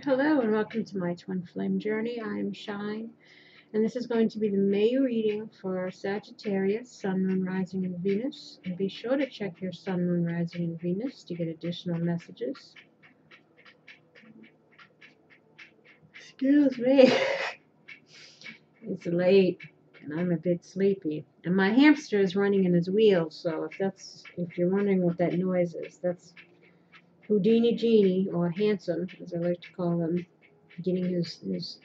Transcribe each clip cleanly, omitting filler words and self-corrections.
Hello and welcome to my twin flame journey. I am Shine, and this is going to be the May reading for Sagittarius, Sun, Moon, Rising, and Venus. And be sure to check your Sun, Moon, Rising, and Venus to get additional messages. Excuse me. It's late and I'm a bit sleepy. And my hamster is running in his wheels, so if you're wondering what that noise is, that's Houdini Genie, or Handsome, as I like to call him, getting his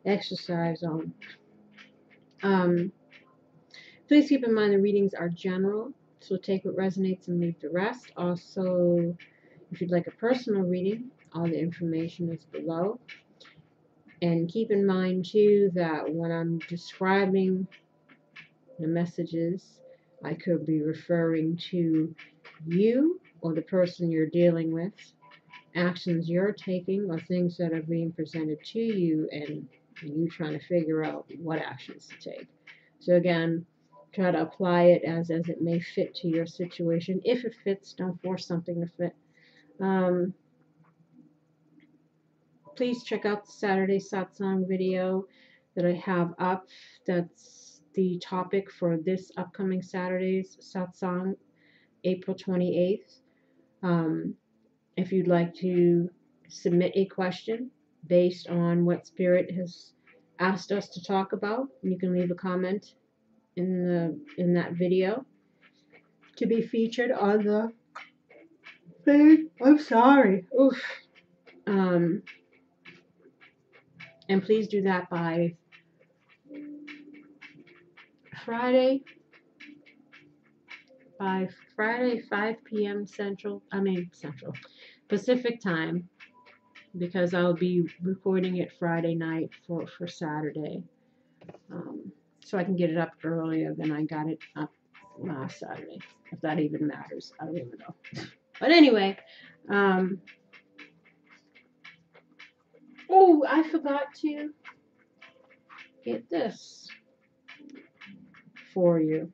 exercise on. Please keep in mind the readings are general, so take what resonates and leave the rest. Also, if you'd like a personal reading, all the information is below. And keep in mind, too, that when I'm describing the messages, I could be referring to you or the person you're dealing with, actions you're taking, or things that are being presented to you, and you trying to figure out what actions to take. So again, try to apply it as it may fit to your situation. If it fits, don't force something to fit. Please check out the Saturday satsang video that I have up. That's the topic for this upcoming Saturday's satsang, April 28th. If you'd like to submit a question based on what Spirit has asked us to talk about, you can leave a comment in that video to be featured on the thing. I'm sorry. Oof. And please do that by Friday 5 p.m. Pacific time, because I'll be recording it Friday night for Saturday, so I can get it up earlier than I got it up last Saturday, if that even matters. I don't even know. But anyway, oh, I forgot to get this for you.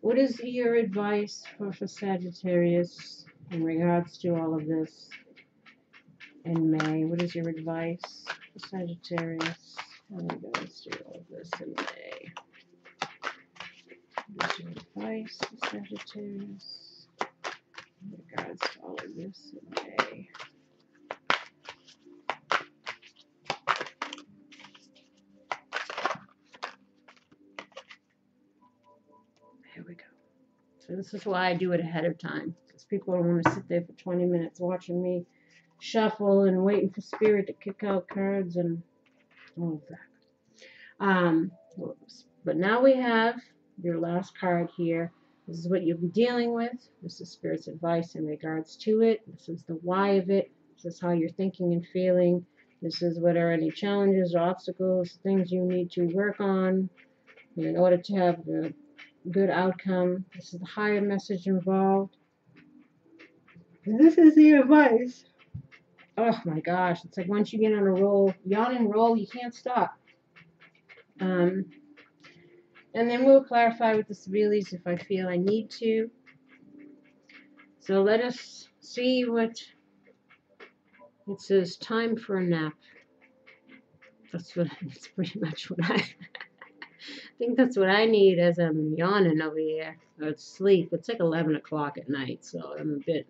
What is your advice for Sagittarius in regards to all of this in May? What is your advice for Sagittarius in regards to all of this in May? What is your advice for Sagittarius in regards to all of this in May? Here we go. So this is why I do it ahead of time, because people don't want to sit there for 20 minutes watching me shuffle and waiting for Spirit to kick out cards and all of that. But now we have your last card here. This is what you'll be dealing with. This is Spirit's advice in regards to it. This is the why of it. This is how you're thinking and feeling. This is what are any challenges, obstacles, things you need to work on in order to have the good outcome. This is the higher message involved. And this is the advice. Oh my gosh, it's like once you get on a roll, yawn and roll, you can't stop. And then we'll clarify with the Sibelius if I feel I need to. So let us see what it says. Time for a nap. That's pretty much what I think that's what I need as I'm yawning over here. Or it's sleep. It's like 11 o'clock at night, so I'm a bit...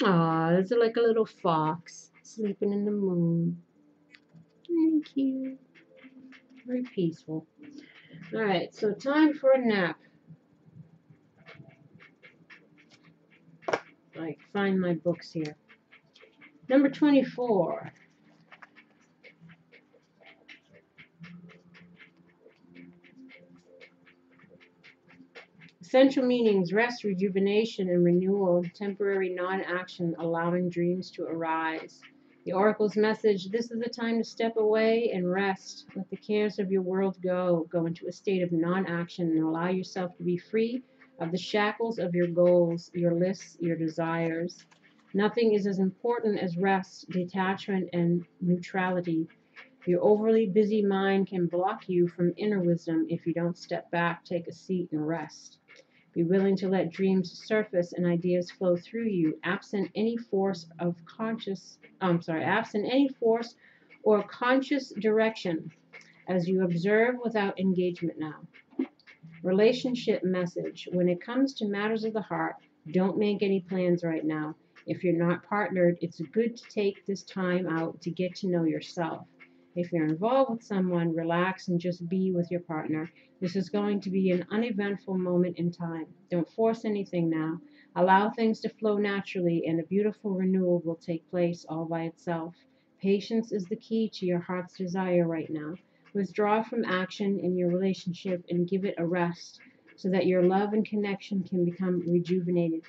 Aw, there's like a little fox sleeping in the moon. Very cute. Very peaceful. Alright, so time for a nap. I find my books here. Number 24. Essential meanings: rest, rejuvenation, and renewal. Temporary non-action, allowing dreams to arise. The Oracle's message: this is the time to step away and rest. Let the cares of your world go. Go into a state of non-action and allow yourself to be free of the shackles of your goals, your lists, your desires. Nothing is as important as rest, detachment, and neutrality. Your overly busy mind can block you from inner wisdom if you don't step back, take a seat, and rest. Be willing to let dreams surface and ideas flow through you, absent any force or conscious direction, as you observe without engagement now. Relationship message. When it comes to matters of the heart, don't make any plans right now. If you're not partnered, it's good to take this time out to get to know yourself. If you're involved with someone, relax and just be with your partner. This is going to be an uneventful moment in time. Don't force anything now. Allow things to flow naturally, and a beautiful renewal will take place all by itself. Patience is the key to your heart's desire right now. Withdraw from action in your relationship and give it a rest so that your love and connection can become rejuvenated.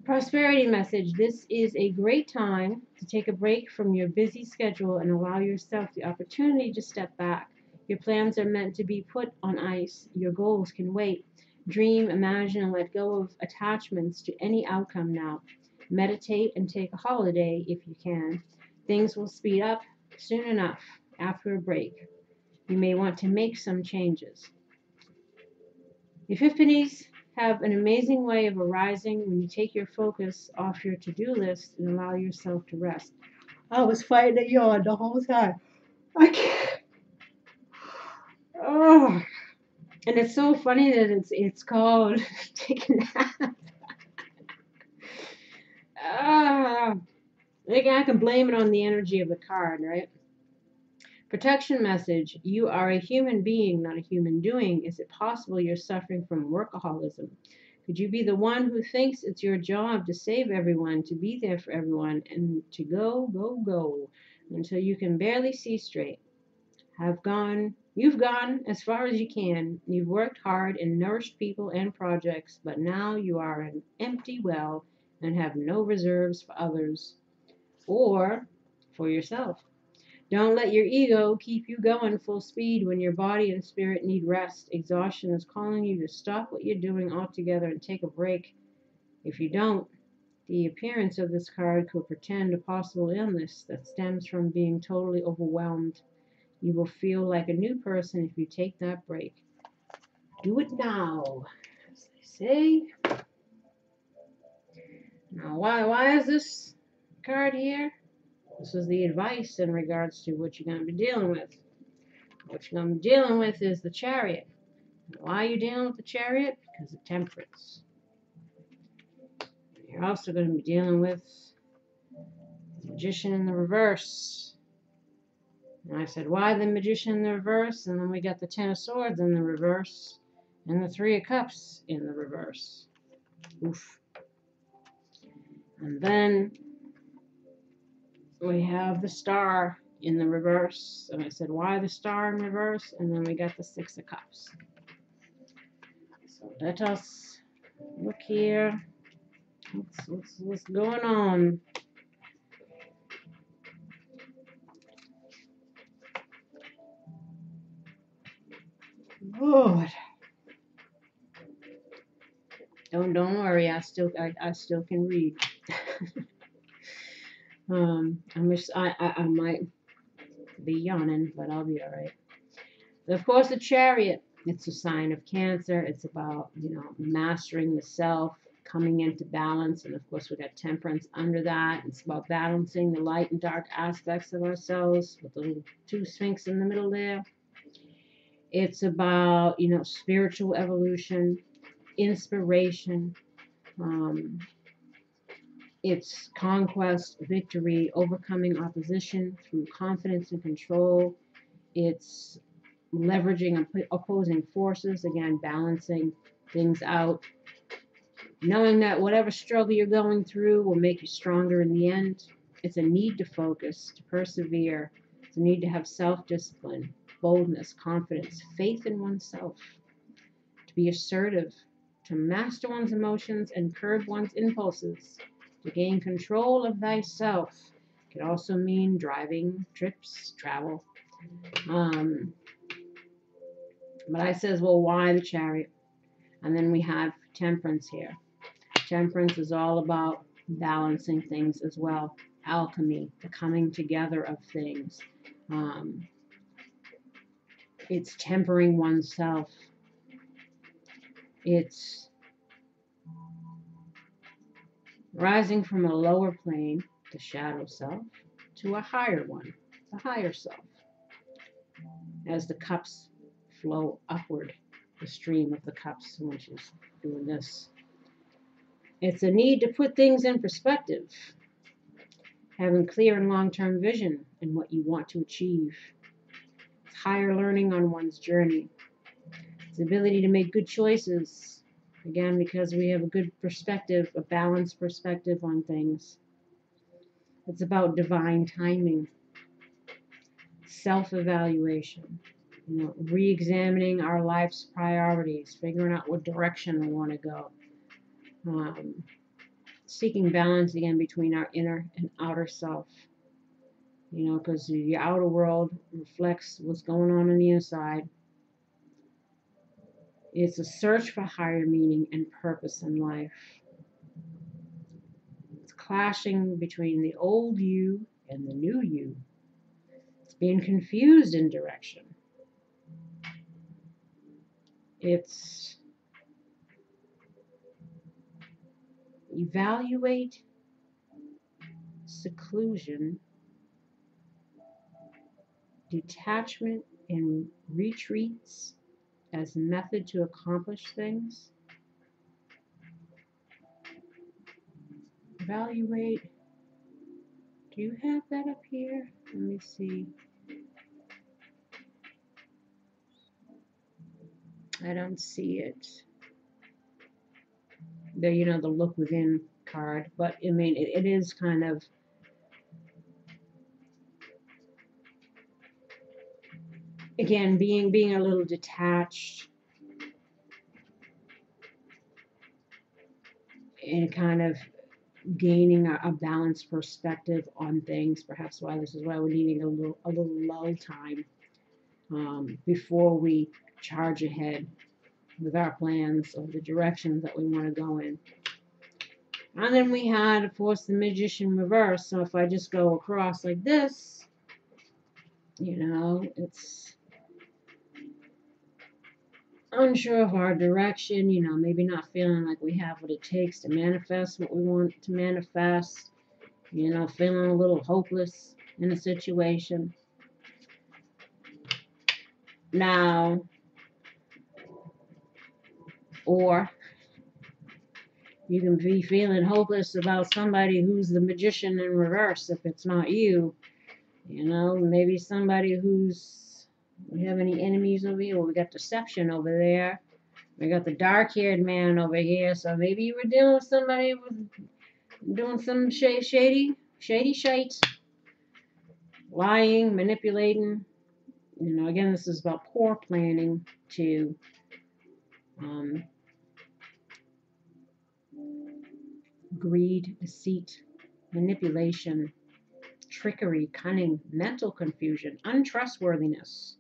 Prosperity message. This is a great time to take a break from your busy schedule and allow yourself the opportunity to step back. Your plans are meant to be put on ice. Your goals can wait. Dream, imagine, and let go of attachments to any outcome now. Meditate and take a holiday if you can. Things will speed up soon enough after a break. You may want to make some changes. Epiphanies have an amazing way of arising when you take your focus off your to-do list and allow yourself to rest. I was fighting a yawn the whole time. I can't. Oh. And it's so funny that it's called take a nap. I think I can blame it on the energy of the card, right? Protection message. You are a human being, not a human doing. Is it possible you're suffering from workaholism? Could you be the one who thinks it's your job to save everyone, to be there for everyone, and to go until you can barely see straight? You've gone as far as you can. You've worked hard and nourished people and projects, but now you are an empty well and have no reserves for others or for yourself. Don't let your ego keep you going full speed when your body and spirit need rest. Exhaustion is calling you to stop what you're doing altogether and take a break. If you don't, the appearance of this card could portend a possible illness that stems from being totally overwhelmed. You will feel like a new person if you take that break. Do it now, as they say. Now, why is this card here? This is the advice in regards to what you're going to be dealing with. What you're going to be dealing with is the Chariot. Why are you dealing with the Chariot? Because of Temperance. You're also going to be dealing with the Magician in the reverse. And I said, why the Magician in the reverse? And then we got the Ten of Swords in the reverse. And the Three of Cups in the reverse. Oof. And then we have the Star in the reverse. And I said, why the Star in reverse? And then we got the Six of Cups. So let us look here. What's going on? Lord. Don't worry, I still can read. I might be yawning, but I'll be all right. Of course, the Chariot, it's a sign of Cancer. It's about, mastering the self, coming into balance. And of course, we got Temperance under that. It's about balancing the light and dark aspects of ourselves with the little two Sphinx in the middle there. It's about, spiritual evolution, inspiration. It's conquest, victory, overcoming opposition through confidence and control. It's leveraging opposing forces, again, balancing things out. Knowing that whatever struggle you're going through will make you stronger in the end. It's a need to focus, to persevere. It's a need to have self-discipline, boldness, confidence, faith in oneself, to be assertive, to master one's emotions and curb one's impulses, to gain control of thyself. It could also mean driving, trips, travel. But I says, well, why the Chariot? And then we have Temperance here. Temperance is all about balancing things as well. Alchemy, the coming together of things. It's tempering oneself. It's rising from a lower plane, the shadow self, to a higher one, the higher self. As the cups flow upward, the stream of the cups when she's doing this. It's a need to put things in perspective, having clear and long-term vision in what you want to achieve. It's higher learning on one's journey. It's the ability to make good choices, again, because we have a good perspective, a balanced perspective on things. It's about divine timing, self-evaluation, re-examining our life's priorities, figuring out what direction we want to go. Seeking balance again between our inner and outer self. Because the outer world reflects what's going on the inside. It's a search for higher meaning and purpose in life. It's clashing between the old you and the new you. It's being confused in direction. It's evaluate seclusion, detachment, and retreats as method to accomplish things. Evaluate. Do you have that up here? Let me see. I don't see it. The look within card, but I mean, it is kind of again being a little detached and kind of gaining a balanced perspective on things. Perhaps this is why we're needing a little lull time before we charge ahead with our plans of the directions that we want to go in. And then we had, of course, the Magician reverse. So if I just go across like this, it's unsure of our direction, maybe not feeling like we have what it takes to manifest what we want to manifest, feeling a little hopeless in a situation. Now, or you can be feeling hopeless about somebody who's the Magician in reverse if it's not you. Maybe somebody who's, we have any enemies over here? Well, we got deception over there. We got the dark-haired man over here. So maybe you were dealing with somebody doing some shady shite. Lying, manipulating. Again, this is about poor planning to greed, deceit, manipulation, trickery, cunning, mental confusion, untrustworthiness,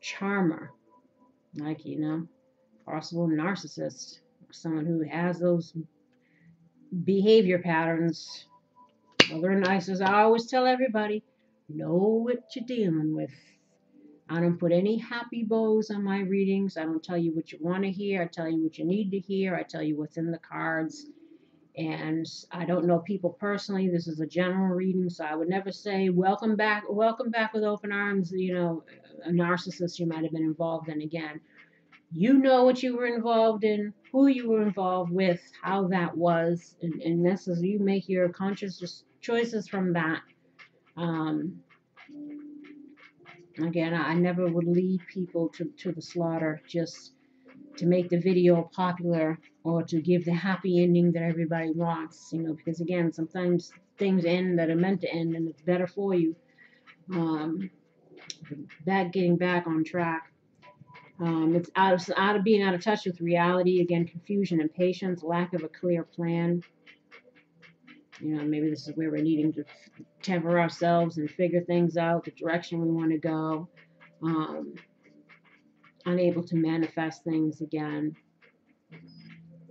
charmer, like, possible narcissist, someone who has those behavior patterns. Well, they're nice, as I always tell everybody, know what you're dealing with. I don't put any happy bows on my readings. I don't tell you what you want to hear. I tell you what you need to hear. I tell you what's in the cards. And I don't know people personally. This is a general reading, so I would never say, welcome back with open arms, a narcissist you might have been involved in again. You know what you were involved in, who you were involved with, how that was, and this is, you make your conscious choices from that. Again, I never would lead people to the slaughter just to make the video popular or to give the happy ending that everybody wants, because again, sometimes things end that are meant to end and it's better for you. Getting back on track. It's out of being out of touch with reality. Again, confusion, impatience, lack of a clear plan. Maybe this is where we're needing to temper ourselves and figure things out, the direction we want to go. Unable to manifest things again.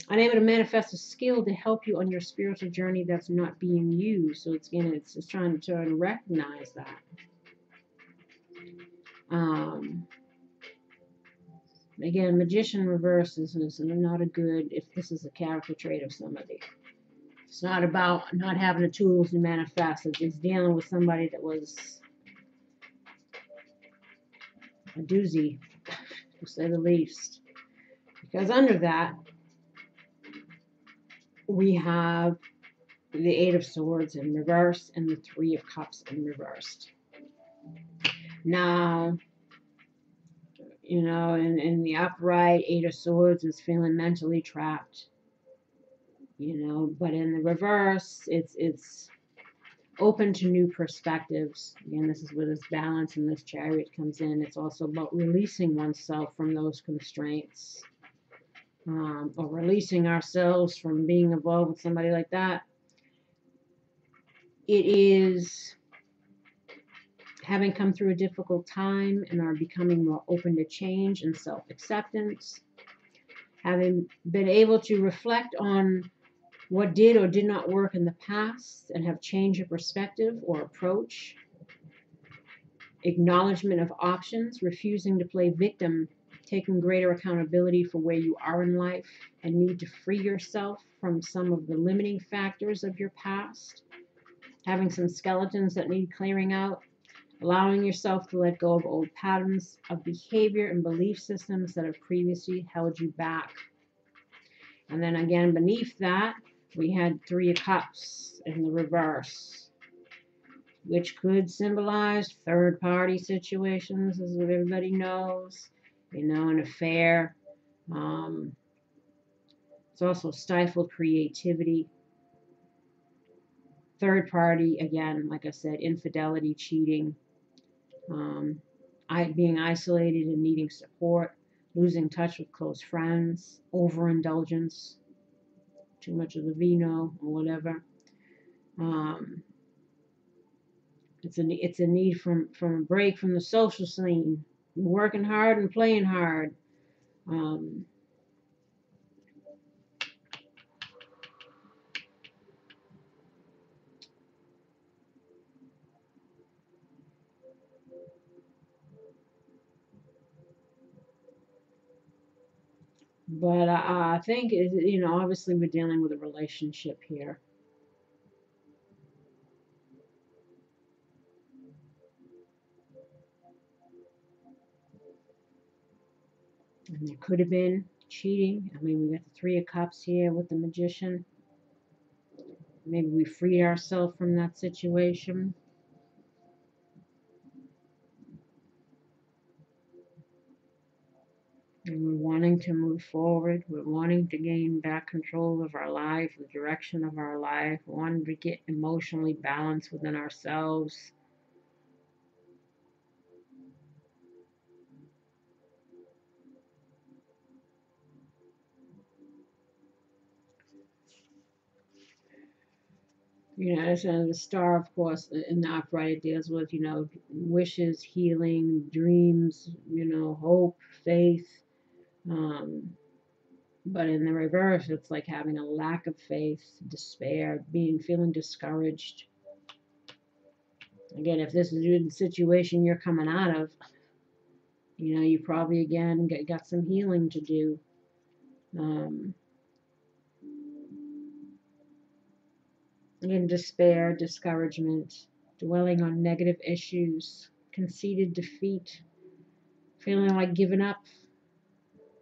Unable to manifest a skill to help you on your spiritual journey that's not being used. So it's just trying to recognize that. Again, Magician reverses is not a good, if this is a character trait of somebody. It's not about not having the tools to manifest. It's dealing with somebody that was a doozy, to say the least. Because under that, we have the Eight of Swords in reverse and the Three of Cups in reversed. Now, you know, in the upright, Eight of Swords is feeling mentally trapped. You know, but in the reverse, it's open to new perspectives. Again, this is where this balance and this Chariot comes in. It's also about releasing oneself from those constraints, or releasing ourselves from being involved with somebody like that. It is having come through a difficult time and are becoming more open to change and self-acceptance, having been able to reflect on what did or did not work in the past and have changed your perspective or approach, acknowledgement of options, refusing to play victim, taking greater accountability for where you are in life and need to free yourself from some of the limiting factors of your past, having some skeletons that need clearing out, allowing yourself to let go of old patterns of behavior and belief systems that have previously held you back. And then again, beneath that, we had Three of Cups in the reverse, which could symbolize third-party situations, as everybody knows, you know, an affair. It's also stifled creativity. Third party, again, like I said, infidelity, cheating, being isolated and needing support, losing touch with close friends, overindulgence, too much of the vino or whatever. It's a need from a break from the social scene, working hard and playing hard. But I think, you know, obviously we're dealing with a relationship here. And there could have been cheating. I mean, we got the Three of Cups here with the Magician. Maybe we freed ourselves from that situation. And we're wanting to move forward. We're wanting to gain back control of our life, the direction of our life. We're wanting to get emotionally balanced within ourselves. You know, as the Star, of course, in the upright, it deals with, you know, wishes, healing, dreams, you know, hope, faith. But in the reverse, it's like having a lack of faith, despair, feeling discouraged. Again, if this is the situation you're coming out of, you know, you probably, again, got some healing to do. Again, despair, discouragement, dwelling on negative issues, conceited defeat, feeling like giving up.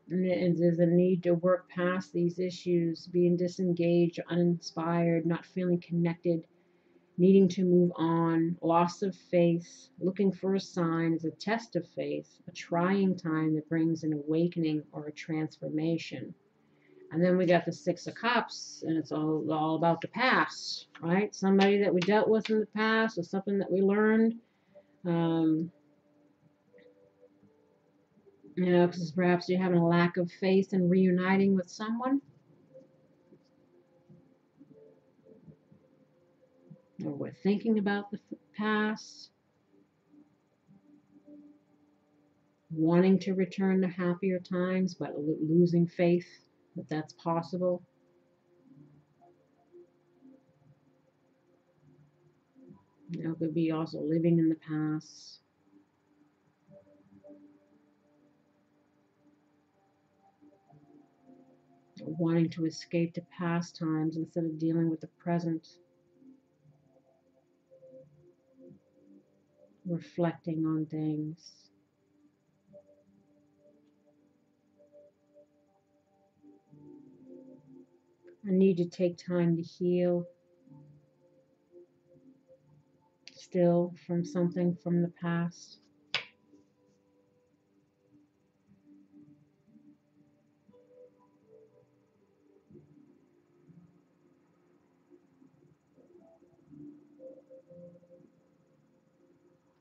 And there's a need to work past these issues, being disengaged, uninspired, not feeling connected, needing to move on, loss of faith, looking for a sign is a test of faith, a trying time that brings an awakening or a transformation. And then we got the Six of Cups, and it's all about the past, right? Somebody that we dealt with in the past, or something that we learned. You know, because perhaps you're having a lack of faith in reuniting with someone. Or we're thinking about the past. Wanting to return to happier times, but losing faith that that's possible. You know, it could be also living in the past. wanting to escape to past times instead of dealing with the present. Reflecting on things. I need to take time to heal still from something from the past.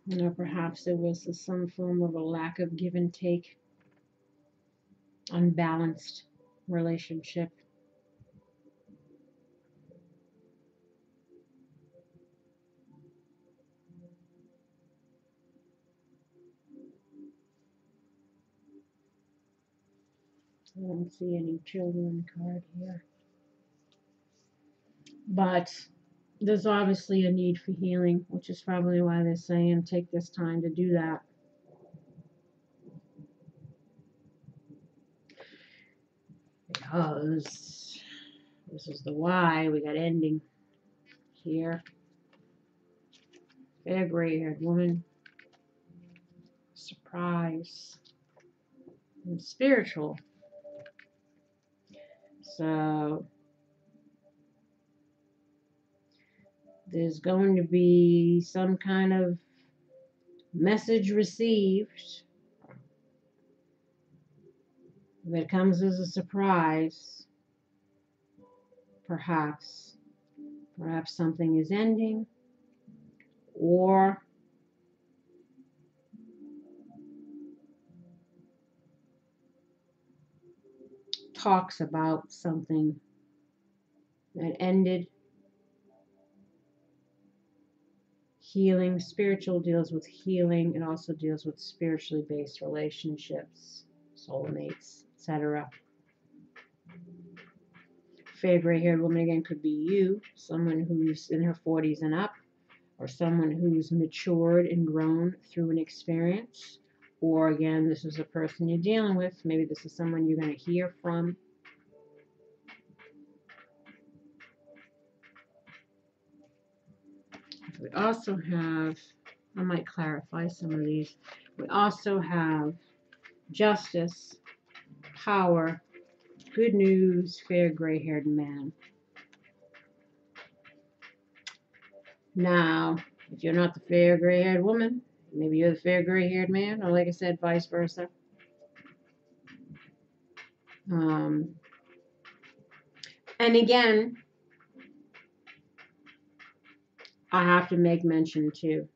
You know, perhaps there was some form of a lack of give and take, unbalanced relationship. I don't see any children card here. But there's obviously a need for healing, which is probably why they're saying take this time to do that. Because this is the why. We got ending here. Fair gray-haired woman. Surprise. And spiritual. So there's going to be some kind of message received that comes as a surprise. Perhaps something is ending, or talks about something that ended. Healing, spiritual deals with healing. It also deals with spiritually based relationships, soulmates, etc. Fair gray-haired woman again could be you, someone who's in her 40s and up, or someone who's matured and grown through an experience. Or again, this is a person you're dealing with. Maybe this is someone you're going to hear from. We also have, I might clarify some of these. We also have justice, power, good news, fair gray-haired man. Now, if you're not the fair gray-haired woman, maybe you're the fair gray-haired man, or like I said, vice versa. And again, I have to make mention too,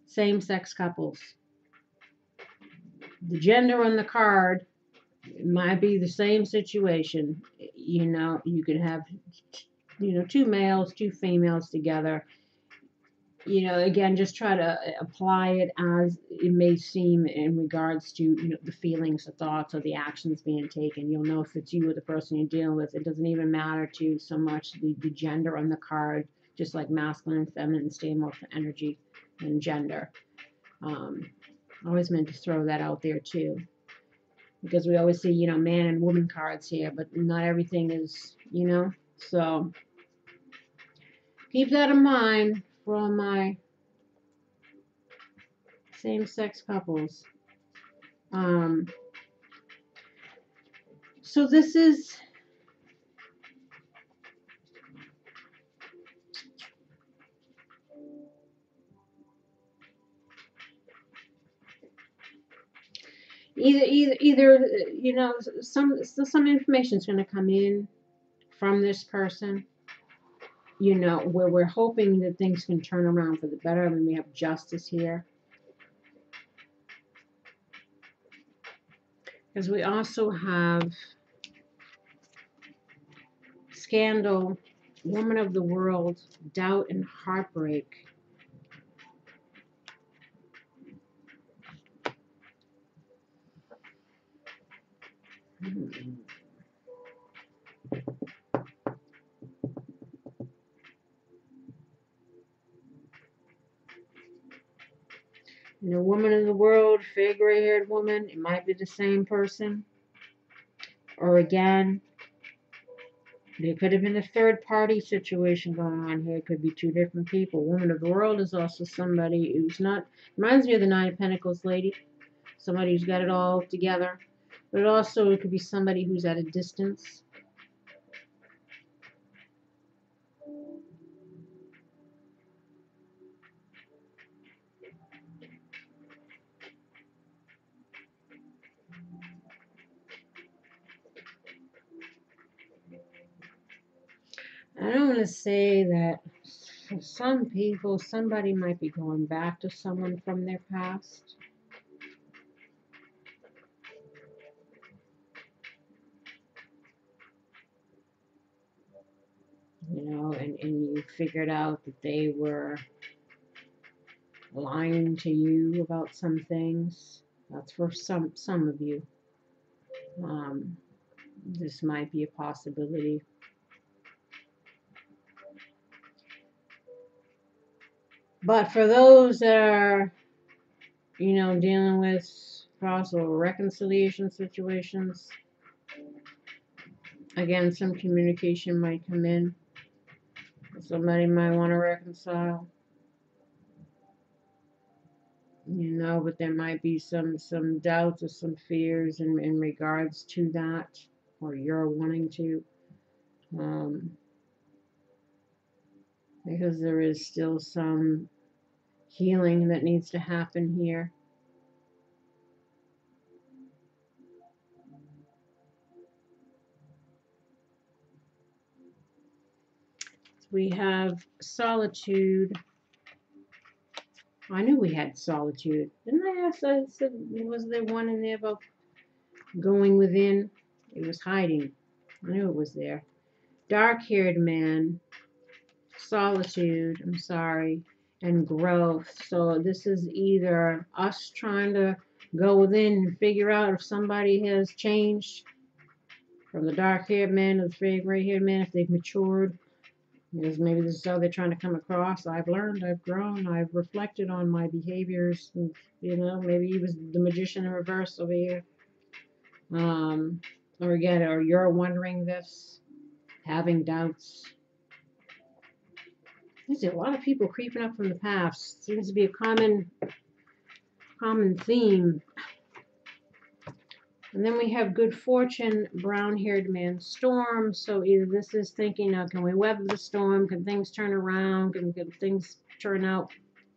same-sex couples. The gender on the card might be the same situation. You know, you could have, two males, two females together. You know, again, just try to apply it as it may seem in regards to, the feelings, the thoughts, or the actions being taken. You'll know if it's you or the person you're dealing with. It doesn't even matter to so much the gender on the card, just like masculine and feminine stay more for energy than gender. I always meant to throw that out there too, because we always see, man and woman cards here, but not everything is, so keep that in mind for all my same-sex couples. So this is either some information is going to come in from this person, where we're hoping that things can turn around for the better. I mean, we have justice here. Because we also have scandal, woman of the world, doubt and heartbreak. Woman in the world, fair gray-haired woman. It might be the same person. Or again, there could have been a third party situation going on here. It could be two different people. Woman of the World is also somebody who's not, reminds me of the Nine of Pentacles lady. Somebody who's got it all together. But it could be somebody who's at a distance. I don't want to say that for some people, somebody might be going back to someone from their past. You know, and you figured out that they were lying to you about some things. That's for some of you. This might be a possibility. But for those that are, you know, dealing with possible reconciliation situations, again, some communication might come in. Somebody might want to reconcile. You know, but there might be some doubts or some fears in regards to that, or you're wanting to. Because there is still some healing that needs to happen here. We have solitude. I knew we had solitude. Didn't I ask? I said, was there one in there about going within? It was hiding. I knew it was there. Dark-haired man, solitude, I'm sorry, and growth. So this is either us trying to go within and figure out if somebody has changed from the dark-haired man to the gray-haired man, if they've matured. Because maybe this is how they're trying to come across. I've learned, I've grown, I've reflected on my behaviors. And, you know, maybe he was the magician in reverse over here. Or again, or you're wondering this, having doubts. There's a lot of people creeping up from the past. Seems to be a common theme. And then we have good fortune, brown-haired man, storm. So either this is thinking, can we weather the storm? Can things turn around? Can things turn out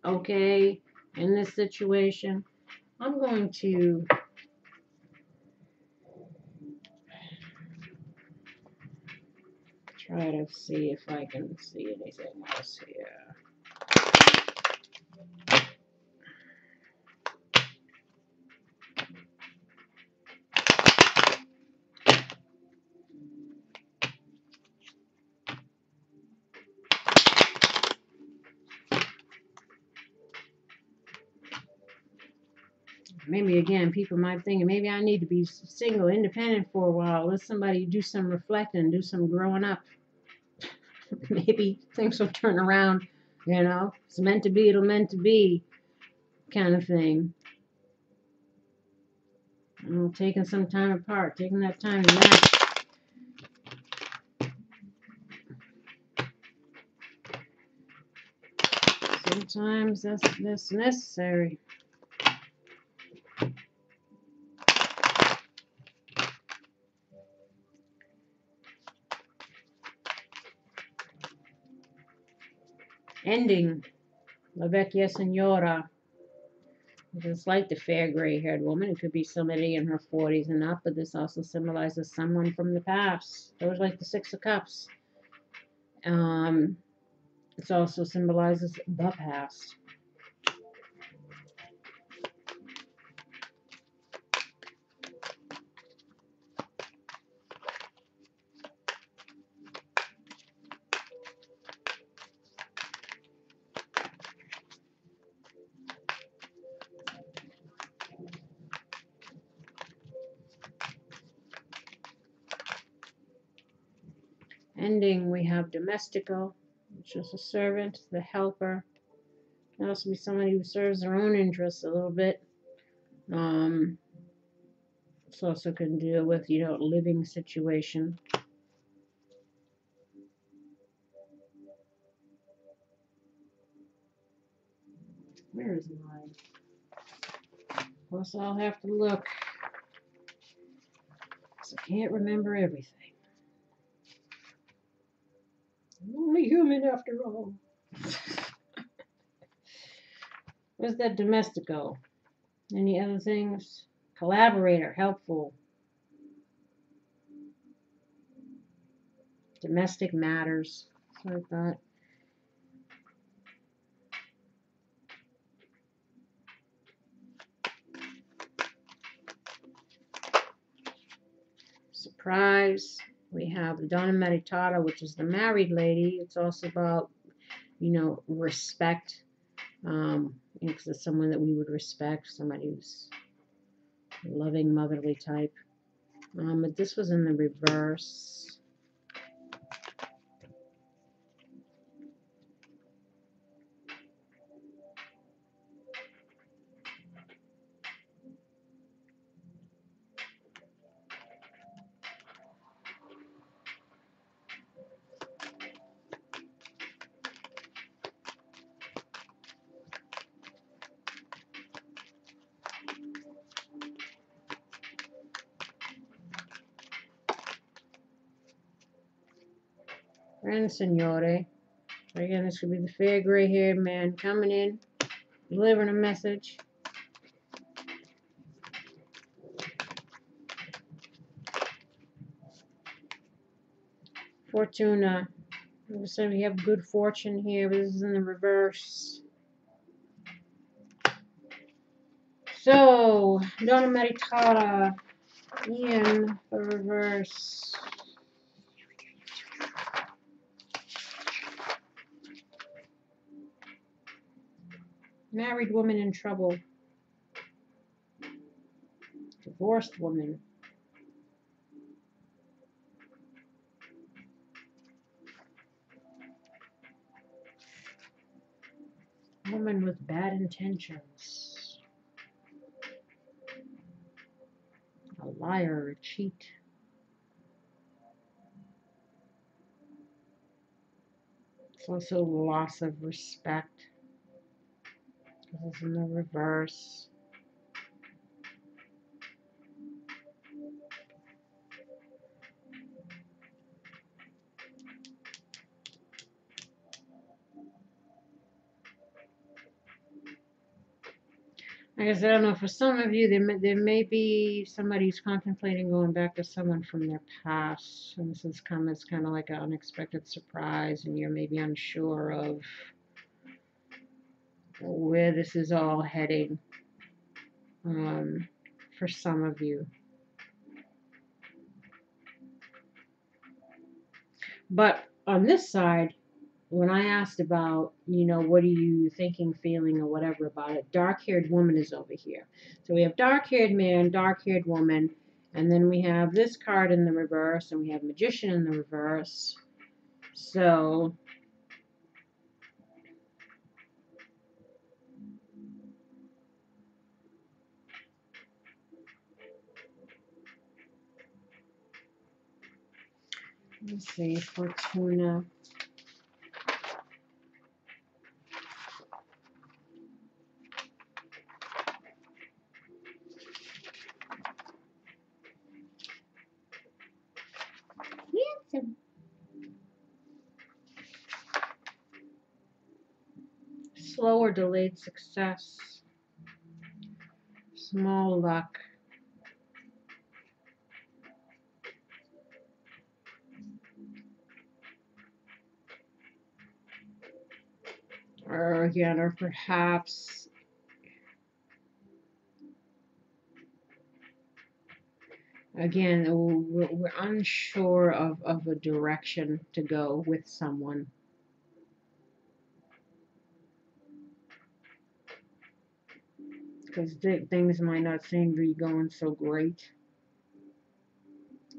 okay in this situation? I'm going to try to see if I can see anything else here. Maybe again, people might think maybe I need to be single, independent for a while. Let somebody do some reflecting, do some growing up. Maybe things will turn around, you know. It's meant to be, it'll meant to be, kind of thing. You know, taking some time apart, taking that time to match. Sometimes that's necessary. Ending. La Vecchia Signora. Just like the fair gray-haired woman. It could be somebody in her 40s and up, but this also symbolizes someone from the past. Those like the Six of Cups. It also symbolizes the past. Ending, we have domestico, which is a servant, the helper. Can also be somebody who serves their own interests a little bit. This also can deal with, you know, living situation. Where is mine? Plus, I'll have to look. Because I can't remember everything. I'm only human after all. Where's that domestico? Any other things? Collaborator, helpful. Domestic matters. That's what I thought. Surprise. We have the Donna Meditata, which is the married lady. It's also about, you know, respect. Because it's someone that we would respect, somebody who's loving, motherly type. But this was in the reverse. And Signore. Again, this could be the fair gray-haired man coming in, delivering a message. Fortuna. So we have good fortune here, but this is in the reverse. So, Donna Meditata in the reverse. Married woman in trouble. Divorced woman. Woman with bad intentions. A liar, a cheat. It's also loss of respect. This is in the reverse. I guess I don't know, for some of you, there may be somebody who's contemplating going back to someone from their past, and this is kind of like an unexpected surprise, and you're maybe unsure of where this is all heading, for some of you. But on this side, when I asked about, you know, what are you thinking, feeling, or whatever about it, dark-haired woman is over here. So we have dark-haired man, dark-haired woman, and then we have this card in the reverse, and we have magician in the reverse. So let's see, Fortuna. Slow or delayed success. Small luck. Or again, or perhaps again, we're unsure of a direction to go with someone. Because things might not seem to be going so great.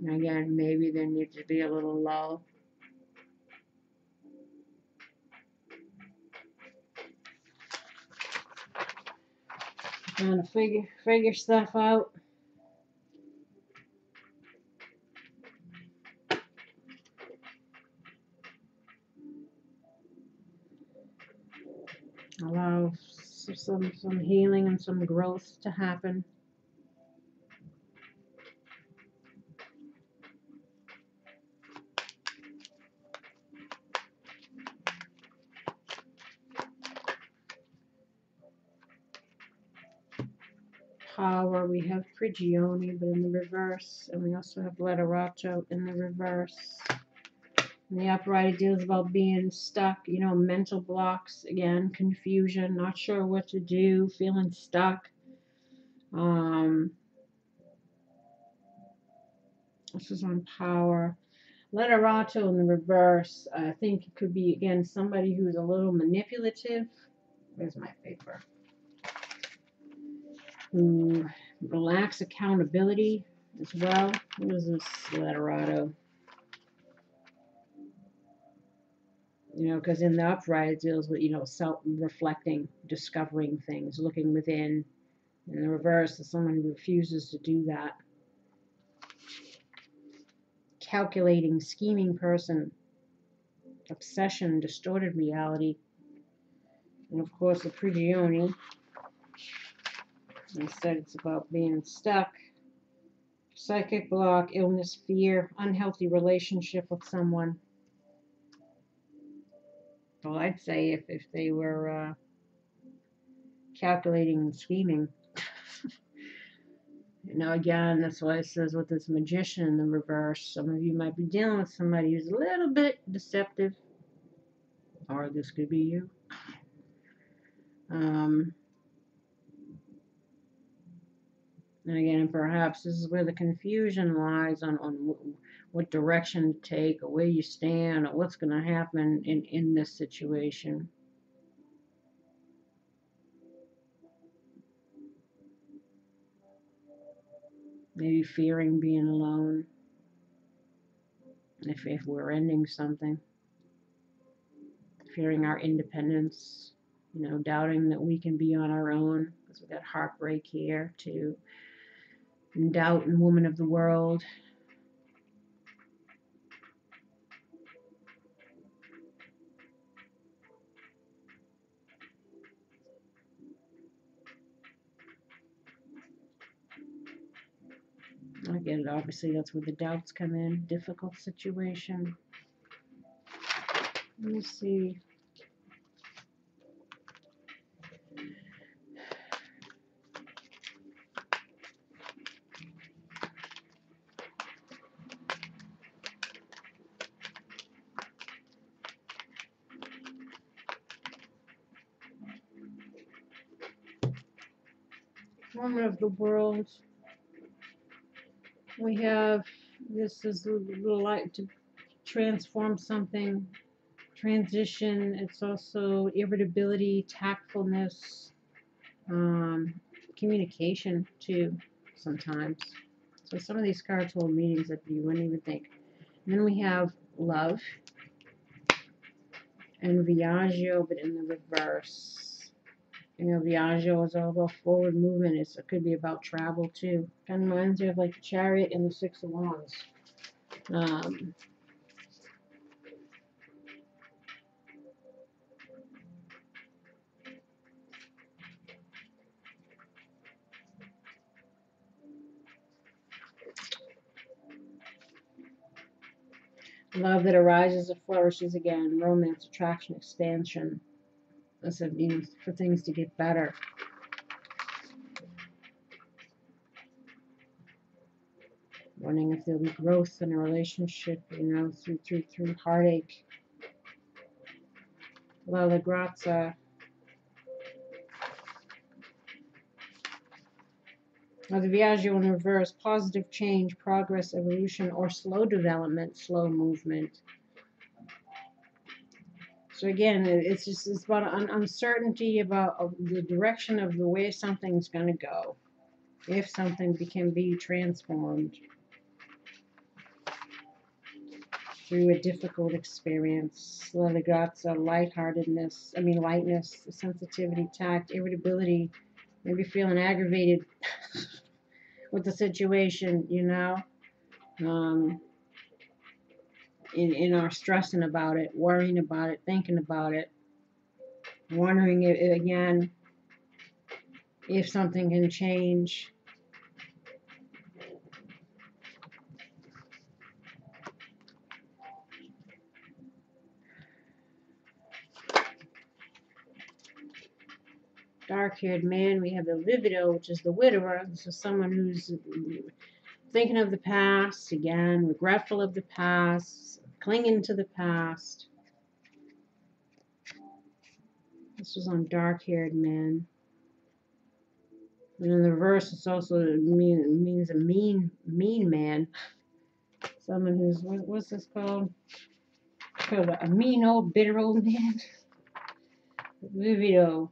And again, maybe there needs to be a little lull. Trying to figure stuff out. Allow some healing and some growth to happen. Power, we have Prigioni, but in the reverse, and we also have Letterato in the reverse. And the upright, it deals about being stuck, you know, mental blocks, again, confusion, not sure what to do, feeling stuck. This is on power. Letterato in the reverse, I think it could be, again, somebody who's a little manipulative. Where's my paper? Who lacks accountability as well. What is this Letterato? You know, because in the upright it deals with, you know, self-reflecting, discovering things, looking within. In the reverse is someone who refuses to do that. Calculating, scheming person. Obsession, distorted reality. And of course the Prigioni. Instead it's about being stuck. Psychic block, illness, fear, unhealthy relationship with someone. Well, I'd say if they were calculating and scheming. Now again, that's why it says with this magician in the reverse, some of you might be dealing with somebody who's a little bit deceptive. Or this could be you. And again, perhaps this is where the confusion lies on what direction to take, or where you stand, or what's going to happen in this situation. Maybe fearing being alone, if we're ending something. Fearing our independence, you know, doubting that we can be on our own, because we've got heartbreak here too. And doubt and woman of the world. Again, obviously that's where the doubts come in. Difficult situation. Let me see. Woman of the world. We have, this is a little light to transform something, transition. It's also irritability, tactfulness, communication too, sometimes. So some of these cards hold meanings that you wouldn't even think. And then we have love and Viaggio, but in the reverse. You know, Viaggio is all about forward movement. It could be about travel too. Kind of reminds me of like the Chariot and the Six of Wands. Love that arises and flourishes again. Romance, attraction, expansion. I said, you know, for things to get better. Wondering if there'll be growth in a relationship, you know, through heartache. La Grazia. Now the Viaggio in reverse, positive change, progress, evolution, or slow development, slow movement. So again, it's about uncertainty about the direction of the way something's going to go. If something can be transformed through a difficult experience. La Grazia, lightheartedness, lightness, sensitivity, tact, irritability, maybe feeling aggravated with the situation, you know. In our stressing about it, worrying about it, thinking about it. Wondering if, again, if something can change. Dark-haired man, we have the vivido, which is the widower. This is someone who's thinking of the past, again, regretful of the past, clinging to the past. This was on dark-haired man. And in the reverse, it's also means a mean man. Someone who's, what's this called? A mean old, bitter old man. Vivido.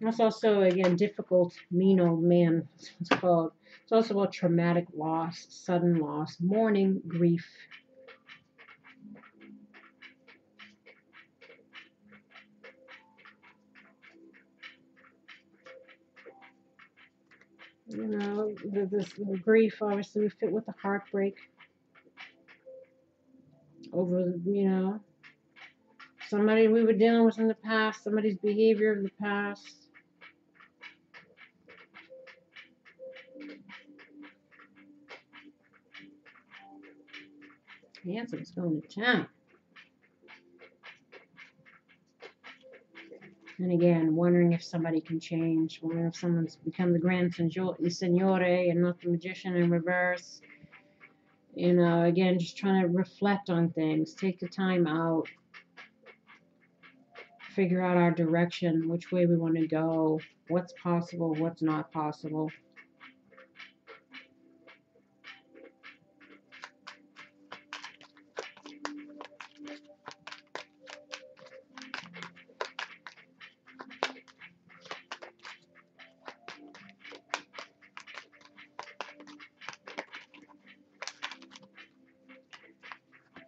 That's also, again, difficult, mean old man. That's what it's called. It's also about traumatic loss, sudden loss, mourning, grief. You know, this grief obviously would fit with the heartbreak over, you know, somebody we were dealing with in the past, somebody's behavior of the past. Hansom's going to town. And again, wondering if somebody can change, wondering if someone's become the Grand Signore and not the Magician in reverse. You know, again, just trying to reflect on things, take the time out, figure out our direction, which way we want to go, what's possible, what's not possible.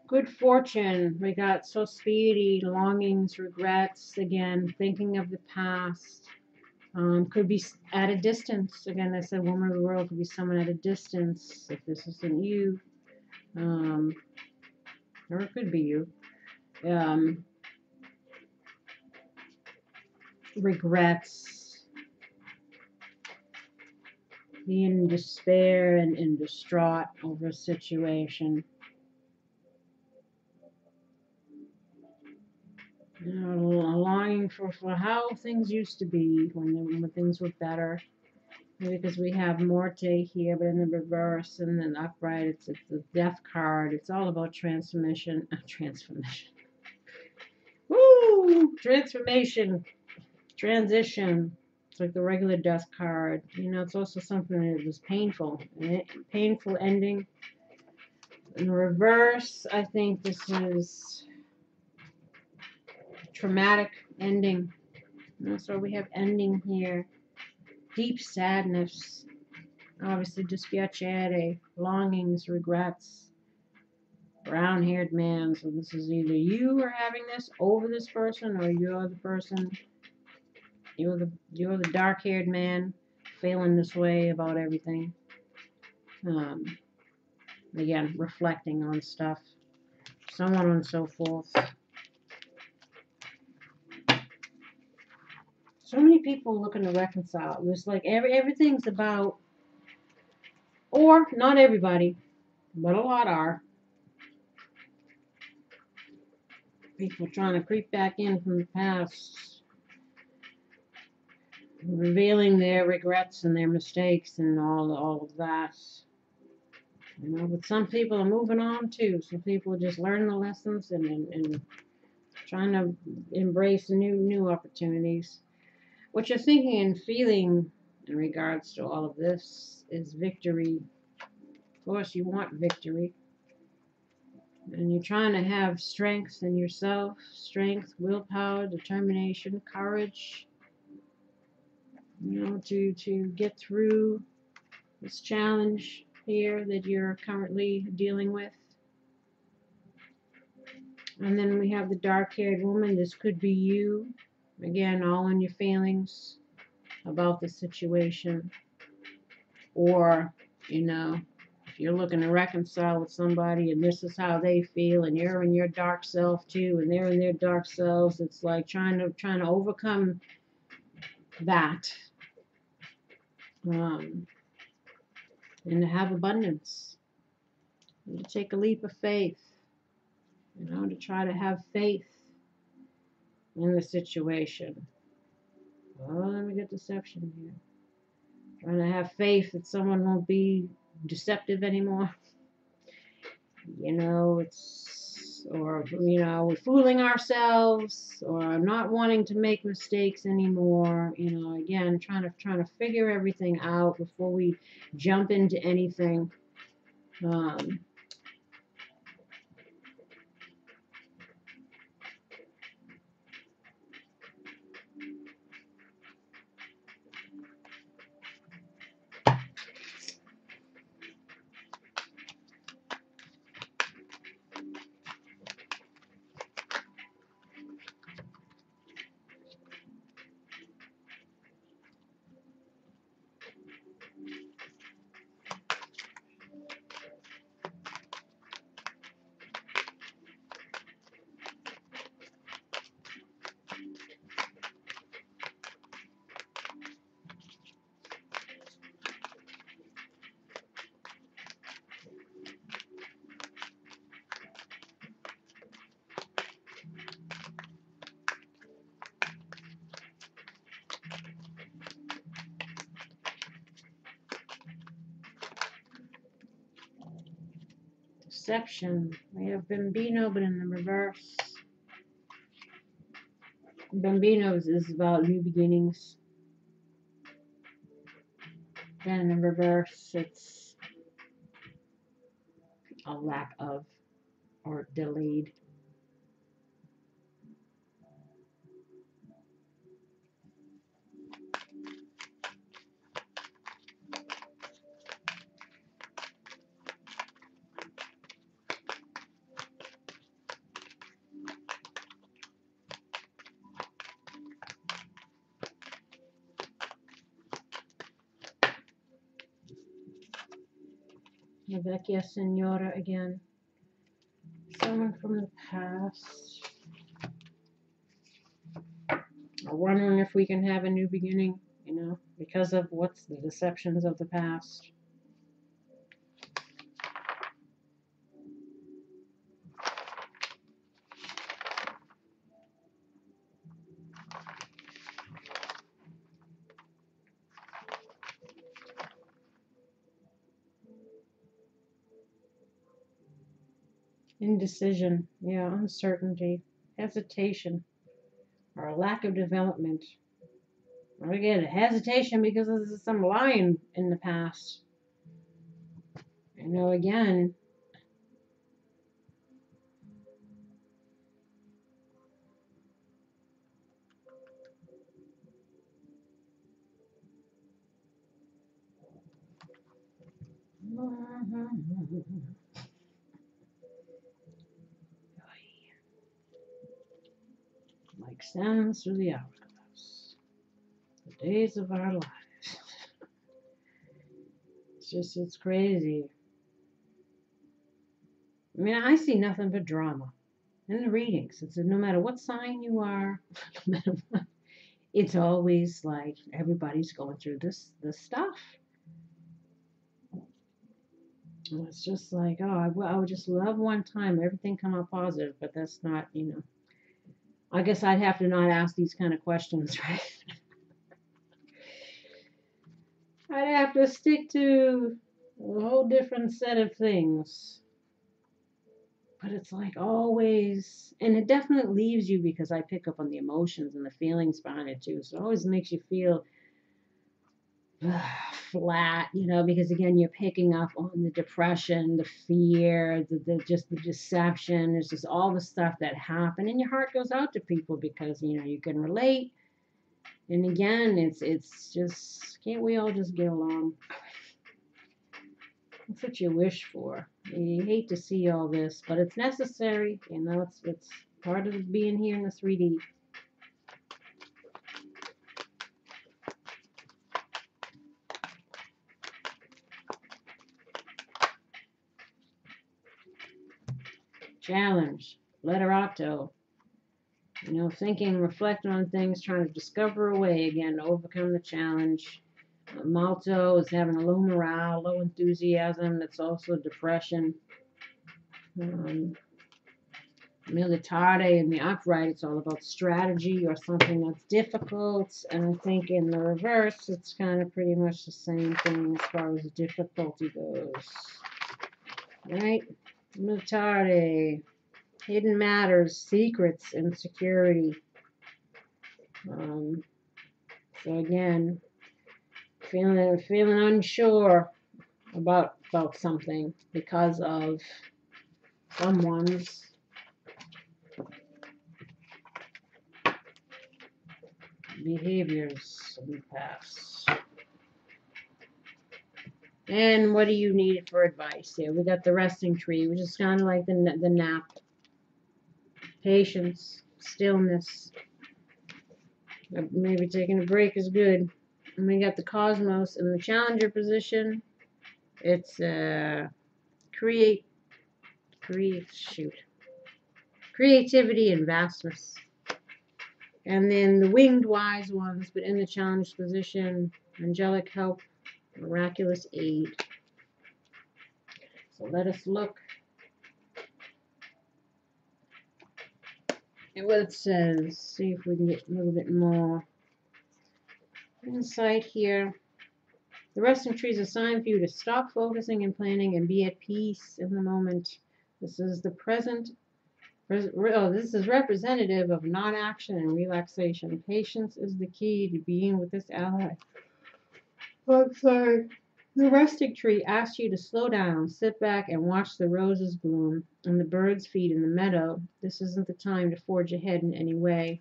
Good fortune. We got so speedy, longings, regrets, again, thinking of the past. Could be at a distance. Again, I said woman of the world could be someone at a distance, if this isn't you. Or it could be you. Regrets. Being in despair and distraught over a situation. You know, a longing for how things used to be when things were better. Because we have Morte here, but in the reverse and then upright, it's the death card. It's all about transformation. Transformation. Woo! Transformation. Transition. It's like the regular death card. You know, it's also something that was painful. Painful ending. In reverse, I think this is traumatic ending. So we have ending here. Deep sadness. Obviously, dispiacere. Longings, regrets. Brown-haired man. So this is either you are having this over this person, or you're the person. You're the dark-haired man feeling this way about everything. Again, reflecting on stuff. So on and so forth. So many people looking to reconcile. It's like everything's about, or not everybody, but a lot are. People trying to creep back in from the past, revealing their regrets and their mistakes and all of that. You know, but some people are moving on too. Some people are just learning the lessons and trying to embrace new opportunities. What you're thinking and feeling in regards to all of this is victory. Of course, you want victory. And you're trying to have strength in yourself, strength, willpower, determination, courage, you know, to get through this challenge here that you're currently dealing with. And then we have the dark-haired woman. This could be you. Again, all in your feelings about the situation. Or, you know, if you're looking to reconcile with somebody and this is how they feel and you're in your dark self too and they're in their dark selves, it's like trying to overcome that. And to have abundance. And to take a leap of faith. You know, to try to have faith in the situation. Well, let me get deception here. Trying to have faith that someone won't be deceptive anymore. You know, or, you know, we're fooling ourselves, or not wanting to make mistakes anymore. You know, again, trying to figure everything out before we jump into anything. Deception. We have Bambino, but in the reverse. Bambino is about new beginnings. Then in the reverse, it's a lack of or delayed. La Vecchia Signora again. Someone from the past. I'm wondering if we can have a new beginning, you know, because of what's the deceptions of the past. Indecision, yeah, uncertainty, hesitation, or a lack of development. Or again, hesitation because of some lying in the past. You know, again, like sands through the hourglass, the days of our lives. It's crazy. I mean, I see nothing but drama in the readings. It's no matter what sign you are, no matter what, it's always like everybody's going through this stuff. And it's just like, oh, I would just love one time everything come out positive, but that's not, you know. I guess I'd have to not ask these kind of questions, right? I'd have to stick to a whole different set of things. But it's like always, and it definitely leaves you because I pick up on the emotions and the feelings behind it too. So it always makes you feel flat, you know, because again, you're picking up on the depression, the fear, just the deception. It's just all the stuff that happened, and your heart goes out to people because, you know, you can relate. And again, it's just, can't we all just get along? That's what you wish for. You hate to see all this, but it's necessary. You know, it's part of being here in the 3D. Challenge. Letter Octo. You know, thinking, reflecting on things, trying to discover a way again to overcome the challenge. Malto is having a low morale, low enthusiasm. That's also depression. Militare in the upright, it's all about strategy or something that's difficult. And I think in the reverse, it's kind of pretty much the same thing as far as difficulty goes. Right? Militare. Hidden matters, secrets, and security. So again, feeling unsure about something because of someone's behaviors in the past. And what do you need for advice here? We got the resting tree, which is kind of like the nap. Patience, stillness. Maybe taking a break is good. And we got the cosmos in the challenger position. It's creativity and vastness. And then the winged wise ones, but in the challenge position, angelic help, miraculous aid. So let us look at what it says. See if we can get a little bit more insight here. The resting tree is a sign for you to stop focusing and planning and be at peace in the moment. This is the present. This is representative of non-action and relaxation. Patience is the key to being with this ally. Oh, sorry. The resting tree asks you to slow down, sit back, and watch the roses bloom and the birds feed in the meadow. This isn't the time to forge ahead in any way.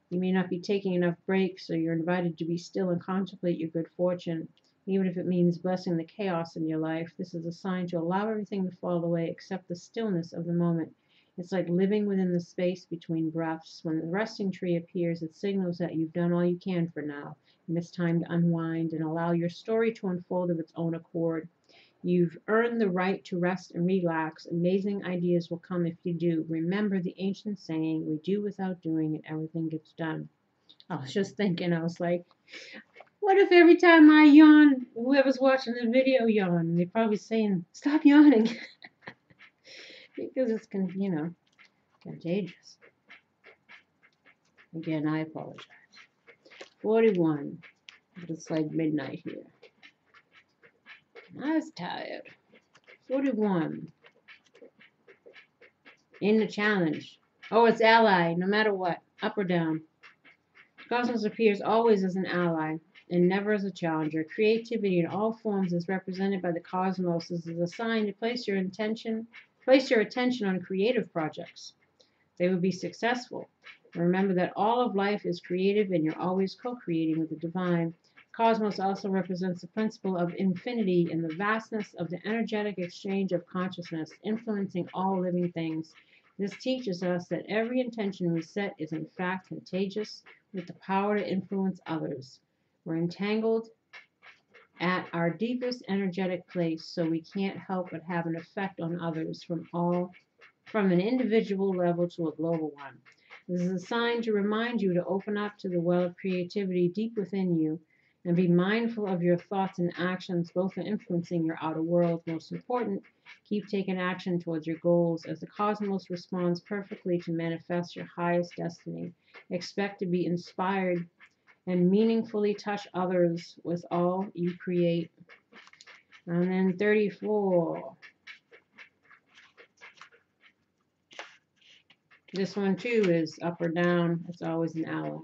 You may not be taking enough breaks, so you're invited to be still and contemplate your good fortune. Even if it means blessing the chaos in your life, this is a sign to allow everything to fall away except the stillness of the moment. It's like living within the space between breaths. When the resting tree appears, it signals that you've done all you can for now, and it's time to unwind and allow your story to unfold of its own accord. You've earned the right to rest and relax. Amazing ideas will come if you do. Remember the ancient saying, we do without doing and everything gets done. I was just thinking, I was like, what if every time I yawn, whoever's watching the video yawn? They're probably saying, stop yawning. Because it's, contagious. Again, I apologize. 41. But it's like midnight here. I was tired. 41. In the challenge. Oh, it's ally, no matter what, up or down. Cosmos appears always as an ally and never as a challenger. Creativity in all forms is represented by the cosmos. This is a sign to place your attention on creative projects. They will be successful. Remember that all of life is creative and you're always co-creating with the divine. Cosmos also represents the principle of infinity and the vastness of the energetic exchange of consciousness, influencing all living things. This teaches us that every intention we set is in fact contagious with the power to influence others. We're entangled at our deepest energetic place, so we can't help but have an effect on others from an individual level to a global one. This is a sign to remind you to open up to the well of creativity deep within you and be mindful of your thoughts and actions, both in influencing your outer world. Most important, keep taking action towards your goals as the cosmos responds perfectly to manifest your highest destiny. Expect to be inspired and meaningfully touch others with all you create. And then 34. This one too is up or down. It's always an ally.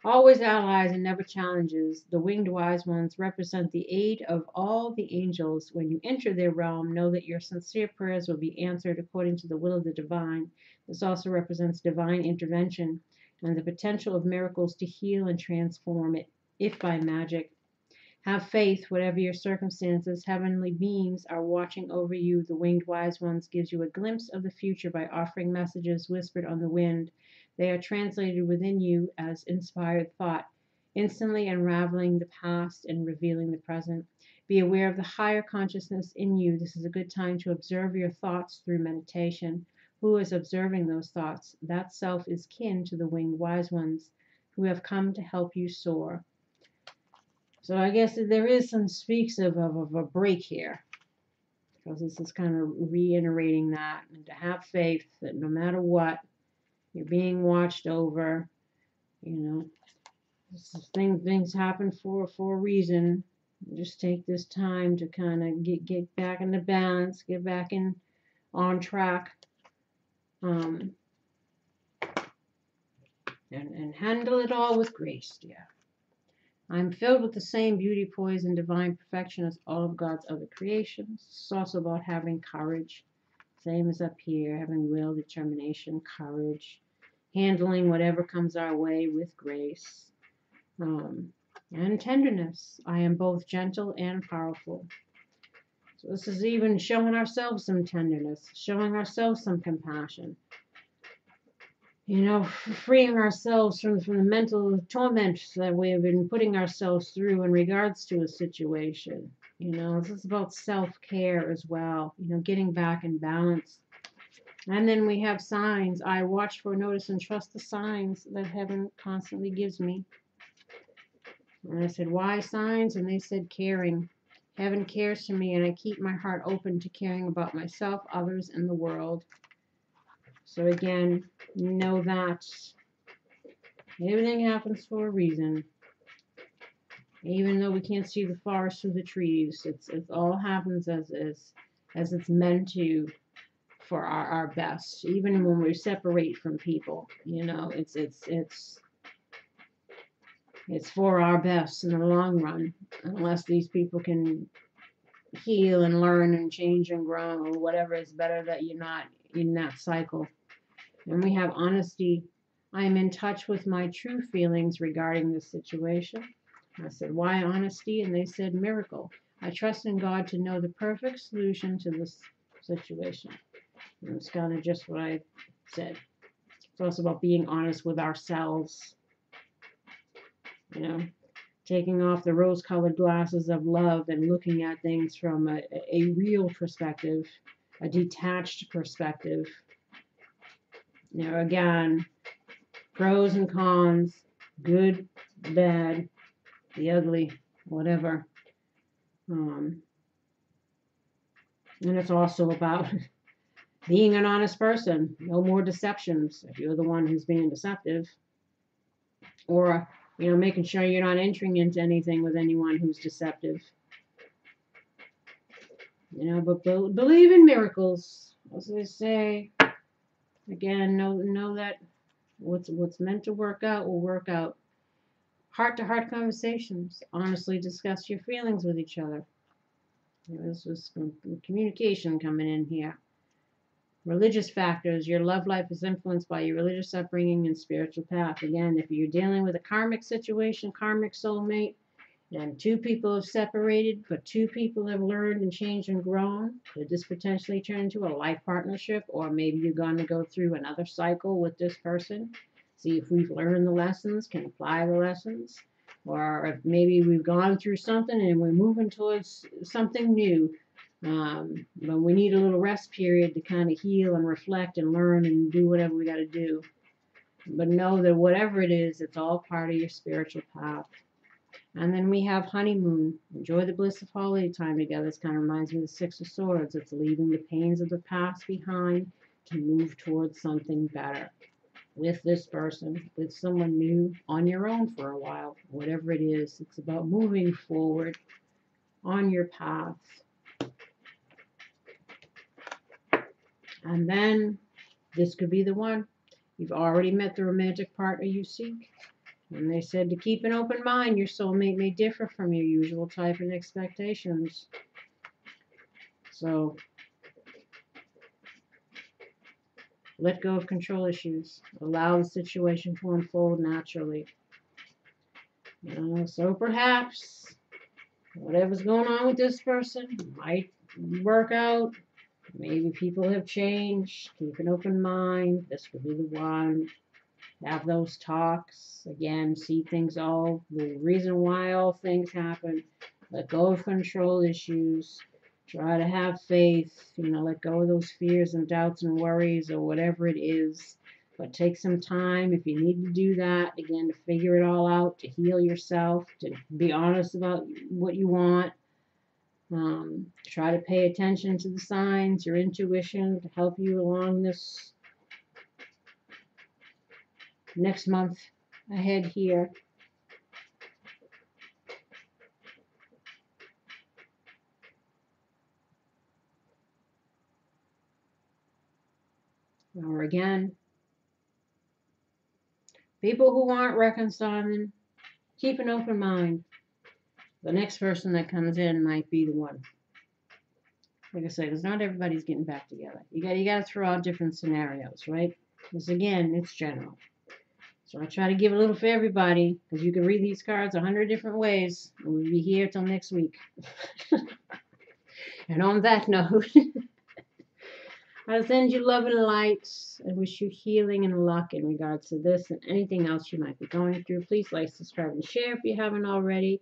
Always allies and never challenges. The winged wise ones represent the aid of all the angels. When you enter their realm, know that your sincere prayers will be answered according to the will of the divine. This also represents divine intervention and the potential of miracles to heal and transform it, if by magic. Have faith, whatever your circumstances. Heavenly beings are watching over you. The winged wise ones gives you a glimpse of the future by offering messages whispered on the wind. They are translated within you as inspired thought, instantly unraveling the past and revealing the present. Be aware of the higher consciousness in you. This is a good time to observe your thoughts through meditation. Who is observing those thoughts? That self is kin to the winged wise ones who have come to help you soar. So I guess there is some speaks of a break here, because this is kind of reiterating that, and to have faith that no matter what, you're being watched over. You know, things happen for a reason. Just take this time to kind of get back into balance, get back in on track, and handle it all with grace, dear. I'm filled with the same beauty, poise, and divine perfection as all of God's other creations. It's also about having courage, same as up here, having will, determination, courage, handling whatever comes our way with grace, and tenderness. I am both gentle and powerful. So this is even showing ourselves some tenderness, showing ourselves some compassion. You know, freeing ourselves from the mental torment that we have been putting ourselves through in regards to a situation. You know, this is about self-care as well, you know, getting back in balance. And then we have signs. I watch for, notice, and trust the signs that heaven constantly gives me. And I said, why signs? And they said, caring. Heaven cares for me, and I keep my heart open to caring about myself, others, and the world. So again, know that everything happens for a reason. Even though we can't see the forest through the trees, it all happens as it's meant to, for our best. Even when we separate from people, you know, it's for our best in the long run, unless these people can heal and learn and change and grow or whatever. It's better that you're not in that cycle. And we have honesty. I am in touch with my true feelings regarding this situation. I said, why honesty? And they said, miracle. I trust in God to know the perfect solution to this situation. And it's kind of just what I said. It's also about being honest with ourselves. You know, taking off the rose-colored glasses of love and looking at things from a real perspective, a detached perspective. You know, again, pros and cons, good, bad, the ugly, whatever. And it's also about being an honest person. No more deceptions if you're the one who's being deceptive. Or, you know, making sure you're not entering into anything with anyone who's deceptive. You know, but believe in miracles, as they say. Again, know that what's meant to work out will work out. Heart-to-heart conversations. Honestly discuss your feelings with each other. You know, this was communication coming in here. Religious factors. Your love life is influenced by your religious upbringing and spiritual path. Again, if you're dealing with a karmic situation, karmic soulmate, and two people have separated, but two people have learned and changed and grown, could this potentially turn into a life partnership? Or maybe you're going to go through another cycle with this person. See if we've learned the lessons, can apply the lessons. Or if maybe we've gone through something and we're moving towards something new. But we need a little rest period to kind of heal and reflect and learn and do whatever we got to do. But know that whatever it is, it's all part of your spiritual path. And then we have honeymoon. Enjoy the bliss of holiday time together. This kind of reminds me of the Six of Swords. It's leaving the pains of the past behind to move towards something better. With this person, with someone new, on your own for a while. Whatever it is, it's about moving forward on your path. And then, this could be the one. You've already met the romantic partner you seek. And they said to keep an open mind. Your soulmate may differ from your usual type and expectations. So, let go of control issues. Allow the situation to unfold naturally. You know, so perhaps Whatever's going on with this person might work out. Maybe people have changed. Keep an open mind. This could be the one. Have those talks. Again, see things all, the reason why all things happen. Let go of control issues. Try to have faith. Let go of those fears and doubts and worries or whatever it is. But take some time if you need to do that, again, to figure it all out, to heal yourself, to be honest about what you want. Try to pay attention to the signs, your intuition, to help you along this next month ahead here. Or again, people who aren't reconciling, keep an open mind. The next person that comes in might be the one. Like I said, because not everybody's getting back together. You got to throw out different scenarios, right? Because again, it's general. So I try to give a little for everybody, because you can read these cards 100 different ways. And we'll be here till next week. And on that note, I send you love and light. I wish you healing and luck in regards to this and anything else you might be going through. Please like, subscribe, and share if you haven't already.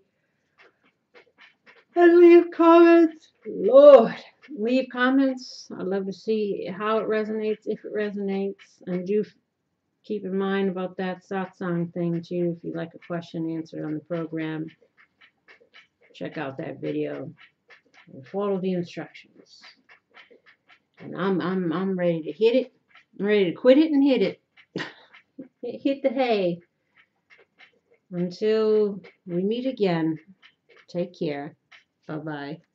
And leave comments. Lord, leave comments. I'd love to see how it resonates, if it resonates. And do keep in mind about that satsang thing too. If you'd like a question answered on the program, check out that video and follow the instructions. And I'm ready to hit it. I'm ready to quit it and hit it. Hit the hay. Until we meet again. Take care. Bye-bye.